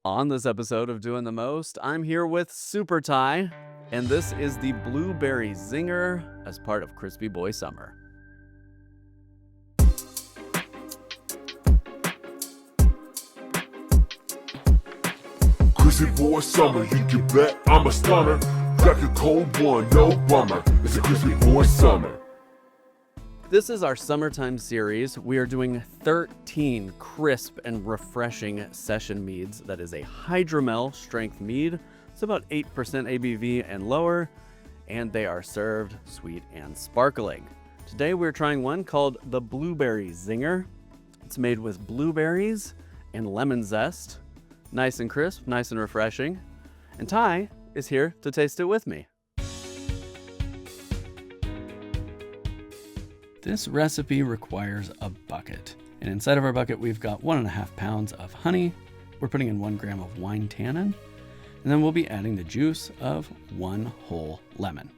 On this episode of Doing the Most, I'm here with Super Ty, and this is the Blueberry Zinger as part of Crispy Boi Summer. Crispy Boi Summer, you can bet I'm a stunner. Crack a cold one, no bummer. It's a Crispy Boi Summer. This is our summertime series. We are doing 13 crisp and refreshing session meads. That is a hydromel strength mead. It's about 8% ABV and lower, and they are served sweet and sparkling. Today we're trying one called the Blueberry Zinger. It's made with blueberries and lemon zest. Nice and crisp, nice and refreshing. And Ty is here to taste it with me. This recipe requires a bucket. And inside of our bucket, we've got 1.5 pounds of honey. We're putting in 1 gram of wine tannin. And then we'll be adding the juice of 1 whole lemon.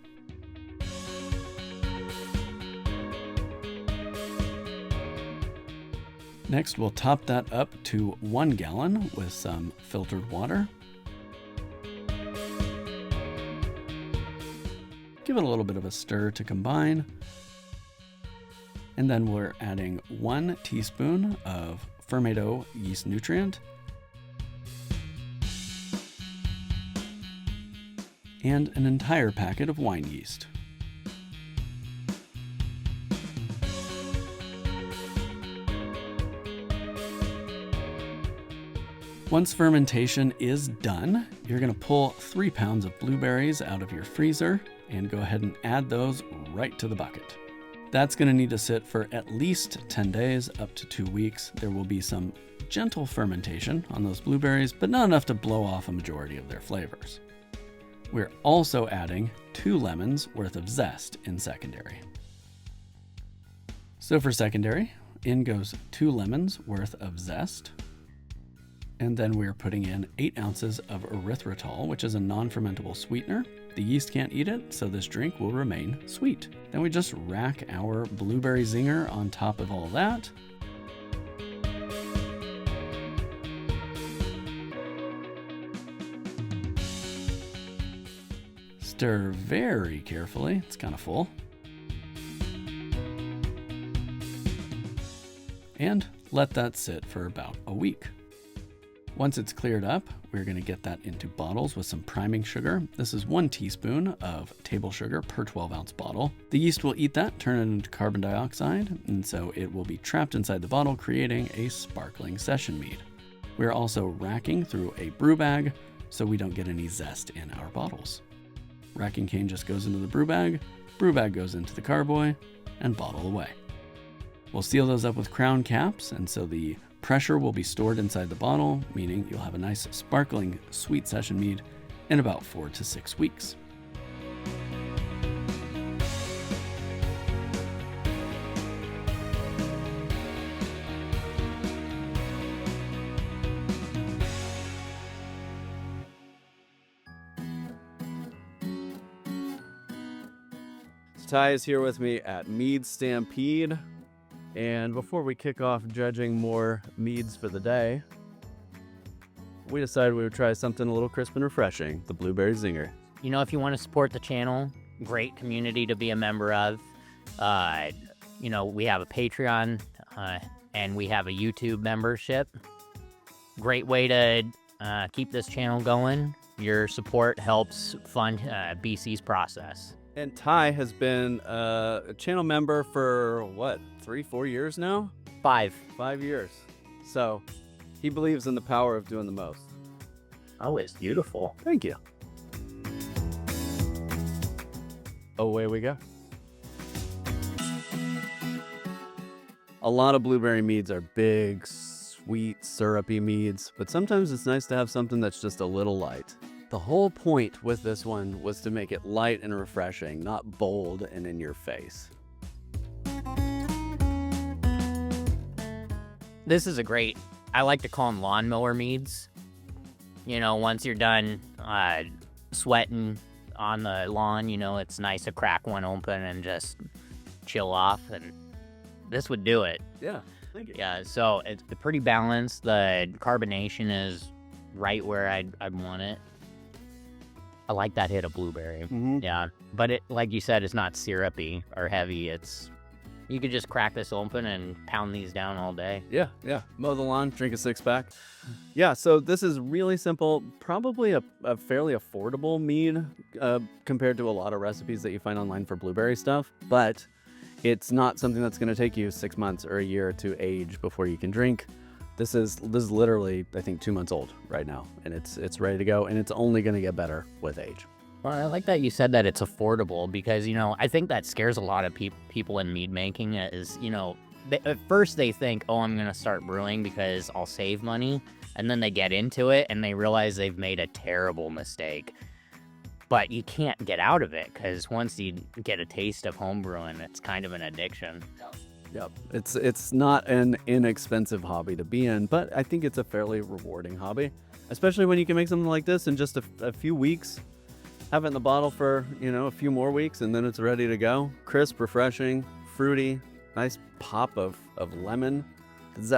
Next, we'll top that up to 1 gallon with some filtered water. Give it a little bit of a stir to combine. And then we're adding 1 teaspoon of fermento yeast nutrient and an entire packet of wine yeast. Once fermentation is done, you're going to pull 3 pounds of blueberries out of your freezer and go ahead and add those right to the bucket. That's going to need to sit for at least 10 days, up to 2 weeks. There will be some gentle fermentation on those blueberries, but not enough to blow off a majority of their flavors. We're also adding 2 lemons worth of zest in secondary. So for secondary, in goes 2 lemons worth of zest. And then we're putting in 8 ounces of erythritol, which is a non-fermentable sweetener. The yeast can't eat it, so this drink will remain sweet. Then we just rack our Blueberry Zinger on top of all that. Stir very carefully. It's kind of full. And let that sit for about a week. Once it's cleared up, we're going to get that into bottles with some priming sugar. This is 1 teaspoon of table sugar per 12-ounce bottle. The yeast will eat that, turn it into carbon dioxide, and so it will be trapped inside the bottle, creating a sparkling session mead. We're also racking through a brew bag so we don't get any zest in our bottles. Racking cane just goes into the brew bag goes into the carboy, and bottle away. We'll seal those up with crown caps, and so the pressure will be stored inside the bottle, meaning you'll have a nice sparkling sweet session mead in about 4 to 6 weeks. Ty is here with me at Mead Stampede. And before we kick off judging more meads for the day, we decided we would try something a little crisp and refreshing, the Blueberry Zinger. You know, if you want to support the channel, great community to be a member of. We have a Patreon and we have a YouTube membership. Great way to keep this channel going. Your support helps fund BC's process. And Ty has been a channel member for, 3-4 years now? 5. 5 years. So he believes in the power of doing the most. Oh, it's beautiful. Thank you. Away we go. A lot of blueberry meads are big, sweet, syrupy meads, but sometimes it's nice to have something that's just a little light. The whole point with this one was to make it light and refreshing, not bold and in your face. This is I like to call them lawnmower meads. You know, once you're done sweating on the lawn, it's nice to crack one open and just chill off, and this would do it. Yeah, thank you. Yeah, so it's pretty balanced. The carbonation is right where I'd want it. I like that hit of blueberry. Yeah, but it, like you said, it's not syrupy or heavy. You could just crack this open and pound these down all day. Yeah. Mow the lawn, drink a 6-pack. Yeah, so this is really simple, probably a fairly affordable mead compared to a lot of recipes that you find online for blueberry stuff, but it's not something that's going to take you 6 months or a year to age before you can drink. This is literally, I think, 2 months old right now, and it's ready to go, and it's only going to get better with age. Well, I like that you said that it's affordable because, I think that scares a lot of people in mead making is, at first they think, oh, I'm going to start brewing because I'll save money. And then they get into it and they realize they've made a terrible mistake. But you can't get out of it because once you get a taste of home brewing, it's kind of an addiction. Yep. It's not an inexpensive hobby to be in, but I think it's a fairly rewarding hobby, especially when you can make something like this in just a few weeks. Have it in the bottle for, a few more weeks, and then it's ready to go. Crisp, refreshing, fruity, nice pop of lemon.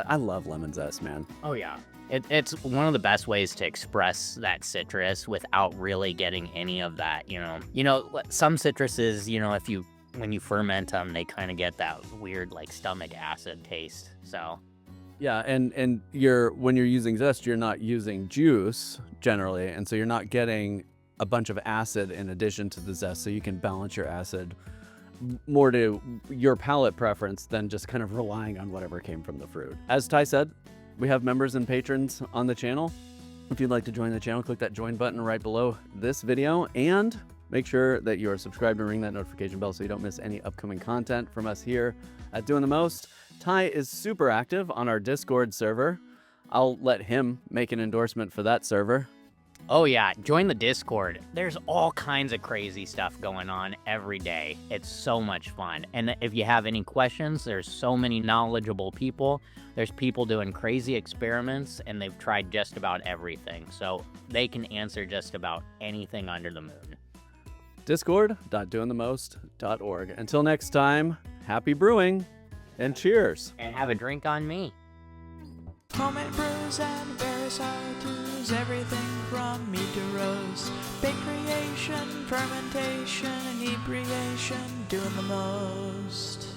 I love lemon zest, man. Oh, yeah. It's one of the best ways to express that citrus without really getting any of that, some citruses, when you ferment them, they kind of get that weird, stomach acid taste, so. Yeah, and when you're using zest, you're not using juice, generally, and so you're not getting a bunch of acid in addition to the zest, so you can balance your acid more to your palate preference than just kind of relying on whatever came from the fruit. As Ty said, we have members and patrons on the channel. If you'd like to join the channel, click that join button right below this video, and make sure that you are subscribed and ring that notification bell so you don't miss any upcoming content from us here at Doing the Most. Ty is super active on our Discord server. I'll let him make an endorsement for that server. Oh yeah, join the Discord. There's all kinds of crazy stuff going on every day. It's so much fun. And if you have any questions, there's so many knowledgeable people. There's people doing crazy experiments, and they've tried just about everything. So they can answer just about anything under the moon. Discord.doingthemost.org. Until next time, happy brewing, and cheers. And have a drink on me. Homemade brews and various how-tos, everything from mead to roast, bake creation, fermentation, inebriation, doing the most.